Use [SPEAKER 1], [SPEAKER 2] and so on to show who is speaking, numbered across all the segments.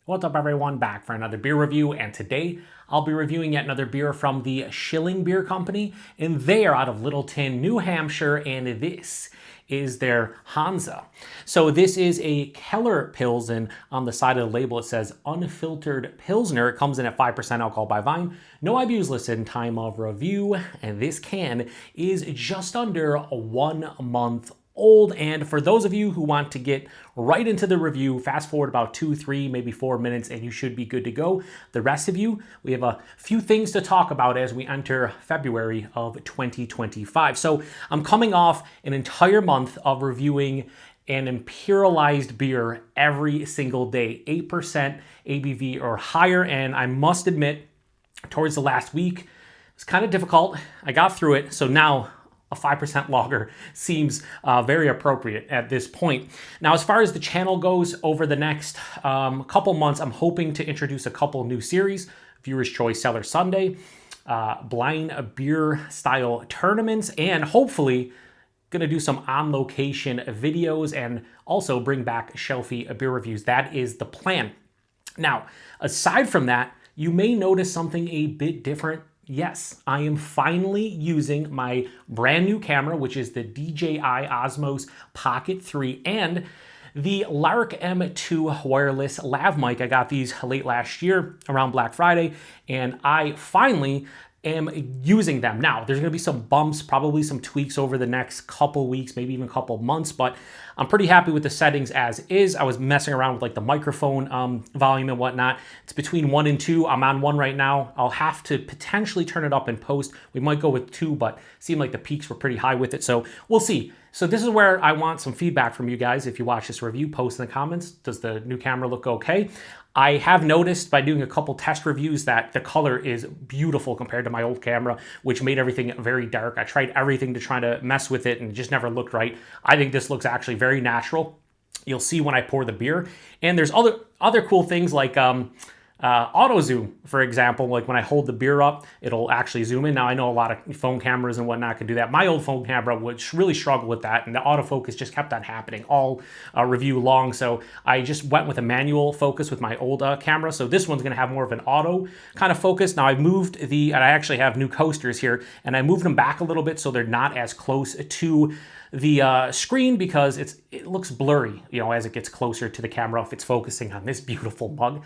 [SPEAKER 1] What's up everyone, back for another beer review, and today I'll be reviewing yet another beer from the Schilling Beer Company, and they are out of Littleton, New Hampshire, and this is their Hanse. So this is a Keller Pils, and on the side of the label it says unfiltered Pilsner. It comes in at 5% alcohol by volume. No IBUs listed in time of review, and this can is just under 1 month old. And for those of you who want to get right into the review, fast forward about 2, 3, maybe 4 minutes and you should be good to go. The rest of you, we have a few things to talk about as we enter February of 2025. So I'm coming off an entire month of reviewing an imperialized beer every single day, 8% ABV or higher. And I must admit, towards the last week, it's kind of difficult. I got through it. So now a 5% lager seems very appropriate at this point. Now, as far as the channel goes, over the next couple months, I'm hoping to introduce a couple new series: Viewer's Choice Cellar Sunday, blind beer style tournaments, and hopefully gonna do some on-location videos and also bring back shelfie beer reviews. That is the plan. Now, aside from that, you may notice something a bit different. Yes, I am finally using my brand new camera, which is the DJI Osmos Pocket 3 and the Lark M2 wireless lav mic. I got these late last year around Black Friday, and I finally am using them. Now, there's gonna be some bumps, probably some tweaks over the next couple weeks, maybe even a couple months, but I'm pretty happy with the settings as is. I was messing around with like the microphone volume and whatnot. It's between 1 and 2. I'm on 1 right now. I'll have to potentially turn it up in post. We might go with 2, but it seemed like the peaks were pretty high with it, so we'll see. So this is where I want some feedback from you guys. If you watch this review, post in the comments. Does the new camera look okay? I have noticed by doing a couple test reviews that the color is beautiful compared to my old camera, which made everything very dark. I tried everything to try to mess with it and it just never looked right. I think this looks actually very natural. You'll see when I pour the beer. And there's other cool things like auto zoom, for example. Like when I hold the beer up, it'll actually zoom in. Now, I know a lot of phone cameras and whatnot can do that. My old phone camera would really struggle with that, and the autofocus just kept on happening all review long. So I just went with a manual focus with my old camera. So this one's gonna have more of an auto kind of focus. Now I moved and I actually have new coasters here, and I moved them back a little bit so they're not as close to the screen because it looks blurry, you know, as it gets closer to the camera if it's focusing on this beautiful mug.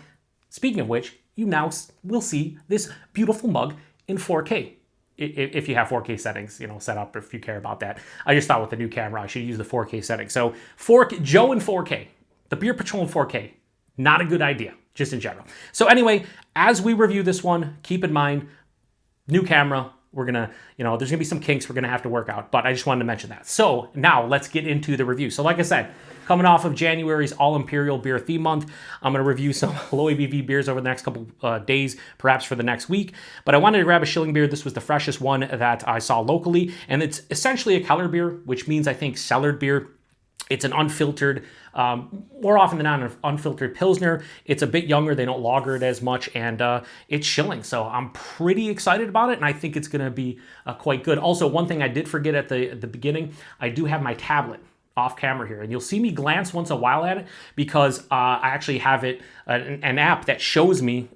[SPEAKER 1] Speaking of which, you now will see this beautiful mug in 4K. If you have 4K settings, you know, set up, if you care about that. I just thought with the new camera, I should use the 4K setting. So Joe in 4K, the Beer PaTroll in 4K, not a good idea, just in general. So anyway, as we review this one, keep in mind, new camera, we're gonna, you know, there's gonna be some kinks we're gonna have to work out, but I just wanted to mention that. So now let's get into the review. So like I said, coming off of January's All Imperial Beer Theme Month, I'm gonna review some low ABV beers over the next couple days, perhaps for the next week. But I wanted to grab a Schilling beer. This was the freshest one that I saw locally, and it's essentially a Kellerbier, which means I think cellared beer. It's an unfiltered, more often than not, an unfiltered Pilsner. It's a bit younger. They don't lager it as much, and it's Schilling. So I'm pretty excited about it, and I think it's going to be quite good. Also, one thing I did forget at the beginning, I do have my tablet off camera here, and you'll see me glance once in a while at it because I actually have it an app that shows me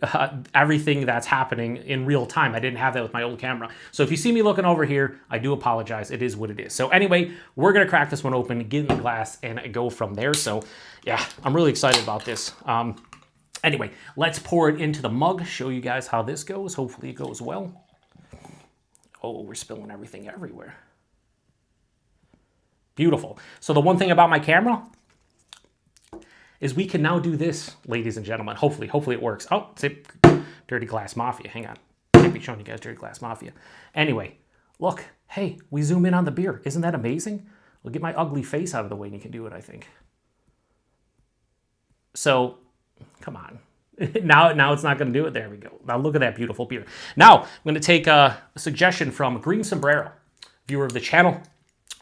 [SPEAKER 1] everything that's happening in real time. I didn't have that with my old camera. So if you see me looking over here, I do apologize. It is what it is. So anyway, we're gonna crack this one open, get in the glass, and go from there. So yeah, I'm really excited about this. Anyway, let's pour it into the mug, show you guys how this goes. Hopefully it goes well. Oh, we're spilling everything everywhere. Beautiful. So the one thing about my camera is we can now do this, ladies and gentlemen. Hopefully it works. Oh, it's Dirty Glass Mafia. Hang on. Can't be showing you guys Dirty Glass Mafia. Anyway, look. Hey, we zoom in on the beer. Isn't that amazing? We'll get my ugly face out of the way and you can do it, I think. So, come on. Now it's not going to do it. There we go. Now look at that beautiful beer. Now, I'm going to take a suggestion from Green Sombrero, viewer of the channel.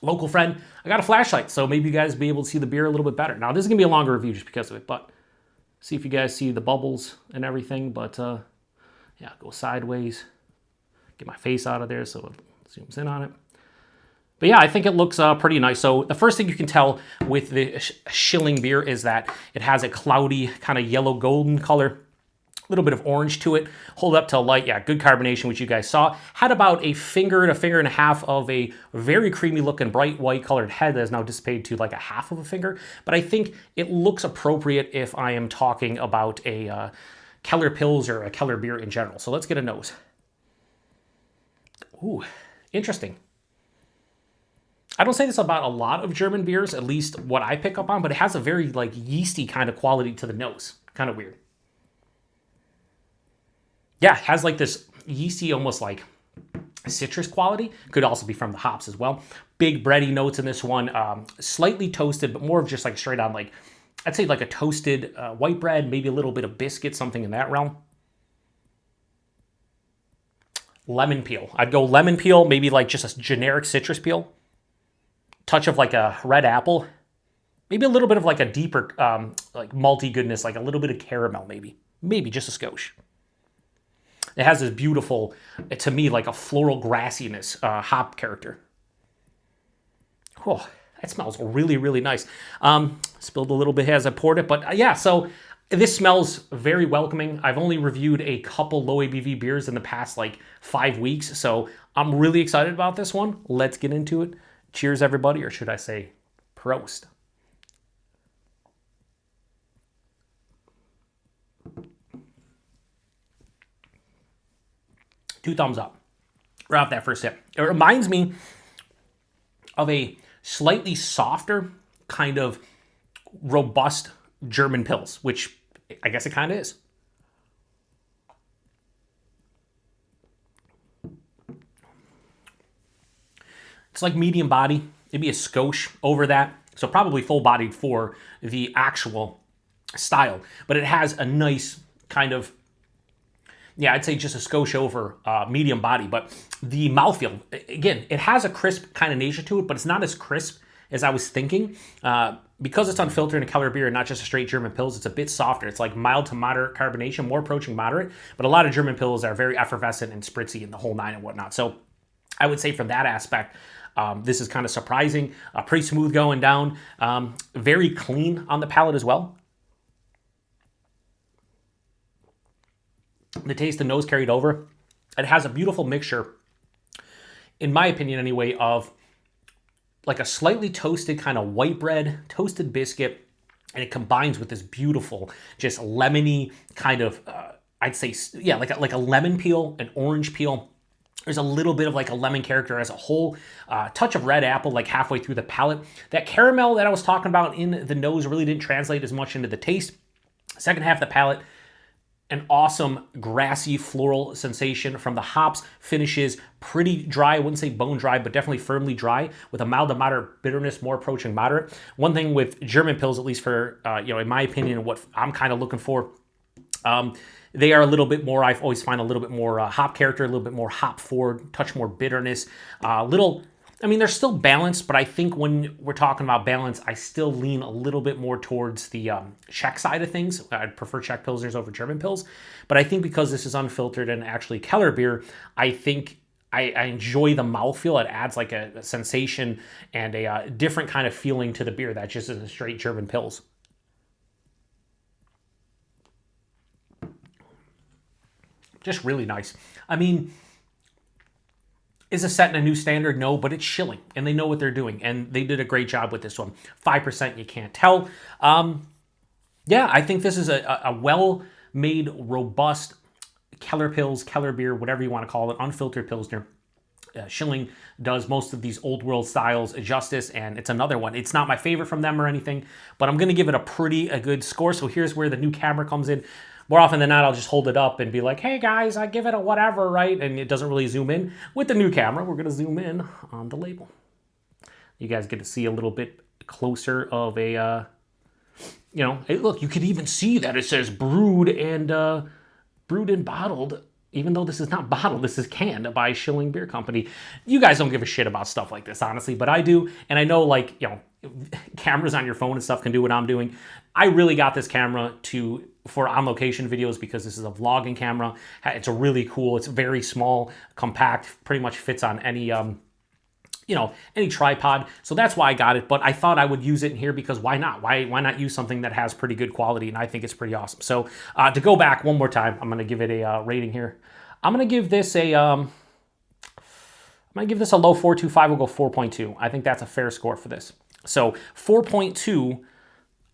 [SPEAKER 1] Local friend. I got a flashlight, so maybe you guys will be able to see the beer a little bit better. Now, this is going to be a longer review just because of it, but see if you guys see the bubbles and everything. But, yeah, go sideways. Get my face out of there so it zooms in on it. But yeah, I think it looks pretty nice. So the first thing you can tell with the Schilling beer is that it has a cloudy kind of yellow golden color, a little bit of orange to it. Hold up to light, yeah, good carbonation, which you guys saw. Had about a finger to finger and a half of a very creamy looking bright white colored head that is now dissipated to like a half of a finger. But I think it looks appropriate if I am talking about a Keller Pils or a Keller beer in general. So let's get a nose. Ooh, interesting. I don't say this about a lot of German beers, at least what I pick up on, but it has a very like yeasty kind of quality to the nose. Kind of weird. Yeah, it has like this yeasty, almost like citrus quality. Could also be from the hops as well. Big bready notes in this one. Slightly toasted, but more of just like straight on like, I'd say like a toasted white bread, maybe a little bit of biscuit, something in that realm. Lemon peel. I'd go lemon peel, maybe like just a generic citrus peel. Touch of like a red apple, maybe a little bit of like a deeper like malty goodness, like a little bit of caramel, maybe just a skosh. It has this beautiful, to me, like a floral grassiness hop character. Oh, that smells really, really nice. Spilled a little bit as I poured it, but yeah, so this smells very welcoming. I've only reviewed a couple low ABV beers in the past like 5 weeks, so I'm really excited about this one. Let's get into it. Cheers, everybody, or should I say Prost. Two thumbs up right off that first sip. It reminds me of a slightly softer, kind of robust German Pils, which I guess it kind of is. It's like medium body, maybe a skosh over that. So probably full bodied for the actual style. But it has a nice kind of, yeah, I'd say just a skosh over medium body. But the mouthfeel, again, it has a crisp kind of nature to it, but it's not as crisp as I was thinking. Because it's unfiltered and Keller beer and not just a straight German Pils, it's a bit softer. It's like mild to moderate carbonation, more approaching moderate. But a lot of German Pils are very effervescent and spritzy and the whole nine and whatnot. So I would say from that aspect, this is kind of surprising, pretty smooth going down, very clean on the palate as well. The taste and nose carried over. It has a beautiful mixture, in my opinion anyway, of like a slightly toasted kind of white bread, toasted biscuit, and it combines with this beautiful, just lemony kind of, I'd say, yeah, like a lemon peel, an orange peel. There's a little bit of like a lemon character as a whole, touch of red apple like halfway through the palate. That caramel that I was talking about in the nose really didn't translate as much into the taste. Second half of the palate, an awesome grassy floral sensation from the hops. Finishes pretty dry, I wouldn't say bone dry, but definitely firmly dry with a mild to moderate bitterness, more approaching moderate. One thing with German Pils, at least for, in my opinion, what I'm kind of looking for, they are a little bit more, I've always find a little bit more hop character, a little bit more hop forward, touch more bitterness, they're still balanced, but I think when we're talking about balance, I still lean a little bit more towards the Czech side of things. I'd prefer Czech Pilsners over German Pils, but I think because this is unfiltered and actually Keller beer, I think I enjoy the mouthfeel. It adds like a sensation and a different kind of feeling to the beer that just isn't a straight German Pils. Just really nice. I mean, is it setting a new standard? No, but it's Schilling, and they know what they're doing, and they did a great job with this one. 5%, you can't tell. I think this is a well-made, robust Keller Pils, Keller beer, whatever you want to call it, unfiltered Pilsner. Schilling does most of these old world styles justice, and it's another one. It's not my favorite from them or anything, but I'm going to give it a good score. So here's where the new camera comes in. More often than not, I'll just hold it up and be like, hey guys, I give it a whatever, right? And it doesn't really zoom in. With the new camera, we're going to zoom in on the label. You guys get to see a little bit closer of a, hey, look, you could even see that it says brewed and bottled. Even though this is not bottled, this is canned by Schilling Beer Company. You guys don't give a shit about stuff like this, honestly, but I do. And I know, cameras on your phone and stuff can do what I'm doing. I really got this camera for on-location videos because this is a vlogging camera. It's really cool. It's very small, compact, pretty much fits on any, any tripod. So that's why I got it, but I thought I would use it in here because why not? Why not use something that has pretty good quality? And I think it's pretty awesome. So to go back one more time, I'm going to give it a rating here. I'm going to give this a low 4.25. We'll go 4.2. I think that's a fair score for this. So 4.2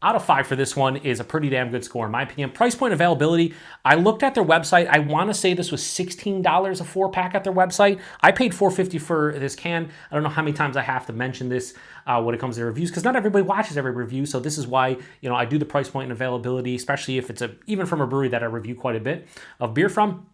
[SPEAKER 1] out of 5 for this one is a pretty damn good score in my opinion. Price point availability, I looked at their website. I want to say this was $16 a 4-pack at their website. I paid $4.50 for this can. I don't know how many times I have to mention this when it comes to reviews because not everybody watches every review. So this is why I do the price point and availability, especially if it's even from a brewery that I review quite a bit of beer from.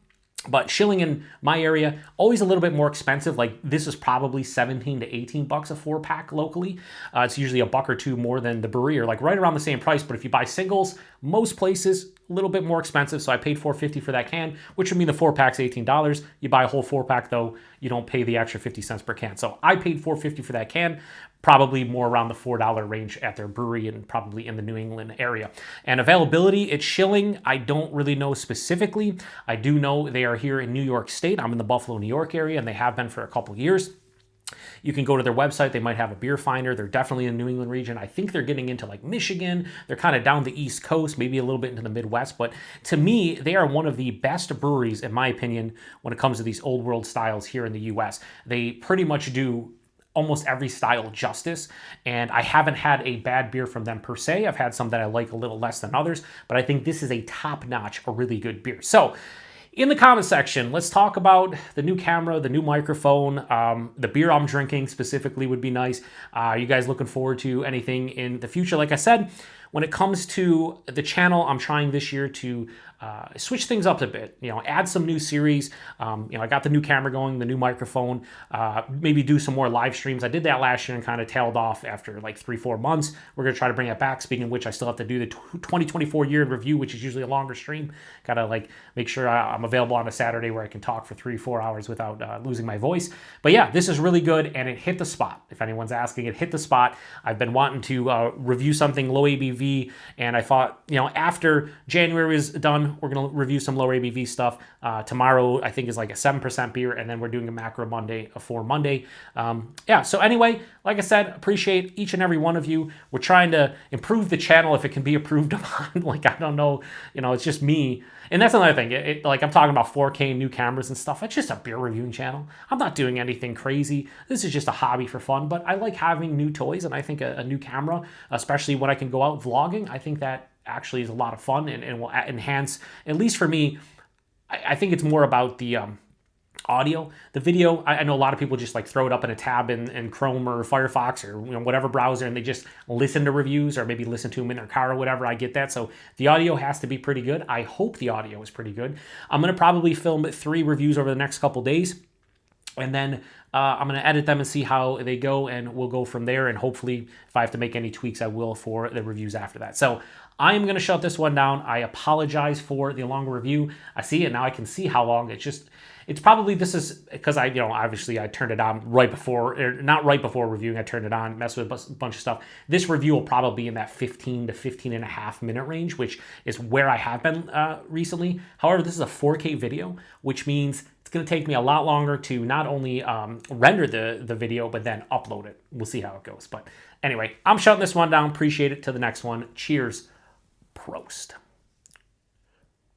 [SPEAKER 1] But Schilling in my area, always a little bit more expensive. Like this is probably 17 to 18 bucks a 4-pack locally. It's usually a buck or two more than the Brewery, or like right around the same price. But if you buy singles, most places a little bit more expensive. So I paid $4.50 for that can, which would mean the 4-pack's $18. You buy a whole 4-pack though, you don't pay the extra 50 cents per can. So I paid $4.50 for that can. Probably more around the $4 range at their brewery and probably in the New England area. And availability, it's Schilling. I don't really know specifically. I do know they are here in New York State. I'm in the Buffalo, New York area, and they have been for a couple years. You can go to their website. They might have a beer finder. They're definitely in the New England region. I think they're getting into like Michigan. They're kind of down the East Coast, maybe a little bit into the Midwest. But to me, they are one of the best breweries, in my opinion, when it comes to these old world styles here in the U.S. They pretty much do almost every style justice, and I haven't had a bad beer from them per se. I've had some that I like a little less than others, but I think this is a top-notch, a really good beer. So in the comment section, let's talk about the new camera, the new microphone, the beer I'm drinking specifically would be nice. Are you guys looking forward to anything in the future? Like I said, when it comes to the channel, I'm trying this year to switch things up a bit, add some new series. I got the new camera going, the new microphone, maybe do some more live streams. I did that last year and kind of tailed off after like 3-4 months. We're going to try to bring it back. Speaking of which, I still have to do the 2024 year in review, which is usually a longer stream. Got to like make sure I'm available on a Saturday where I can talk for 3-4 hours without losing my voice. But yeah, this is really good and it hit the spot. If anyone's asking, it hit the spot. I've been wanting to review something low ABV, and I thought, after January is done, we're going to review some lower ABV stuff. Tomorrow, I think, is like a 7% beer, and then we're doing a macro Monday, a 4 Monday. So anyway, like I said, appreciate each and every one of you. We're trying to improve the channel if it can be improved upon. Like, I don't know, it's just me. And that's another thing. Like I'm talking about 4K new cameras and stuff. It's just a beer reviewing channel. I'm not doing anything crazy. This is just a hobby for fun, but I like having new toys, and I think a new camera, especially when I can go out vlogging, I think that actually is a lot of fun and will enhance, at least for me. I think it's more about the audio. The video, I know a lot of people just like throw it up in a tab in Chrome or Firefox or whatever browser, and they just listen to reviews or maybe listen to them in their car or whatever. I get that. So the audio has to be pretty good. I hope the audio is pretty good. I'm going to probably film 3 reviews over the next couple days, and then I'm going to edit them and see how they go, and we'll go from there. And hopefully, if I have to make any tweaks, I will for the reviews after that. So I am going to shut this one down. I apologize for the long review. I see it now. I can see how long. It's probably, this is because obviously I turned it on right before, not right before reviewing. I turned it on, messed with a bunch of stuff. This review will probably be in that 15 to 15 and a half minute range, which is where I have been recently. However, this is a 4K video, which means it's going to take me a lot longer to not only render the video, but then upload it. We'll see how it goes. But anyway, I'm shutting this one down. Appreciate it. To the next one. Cheers. Prost.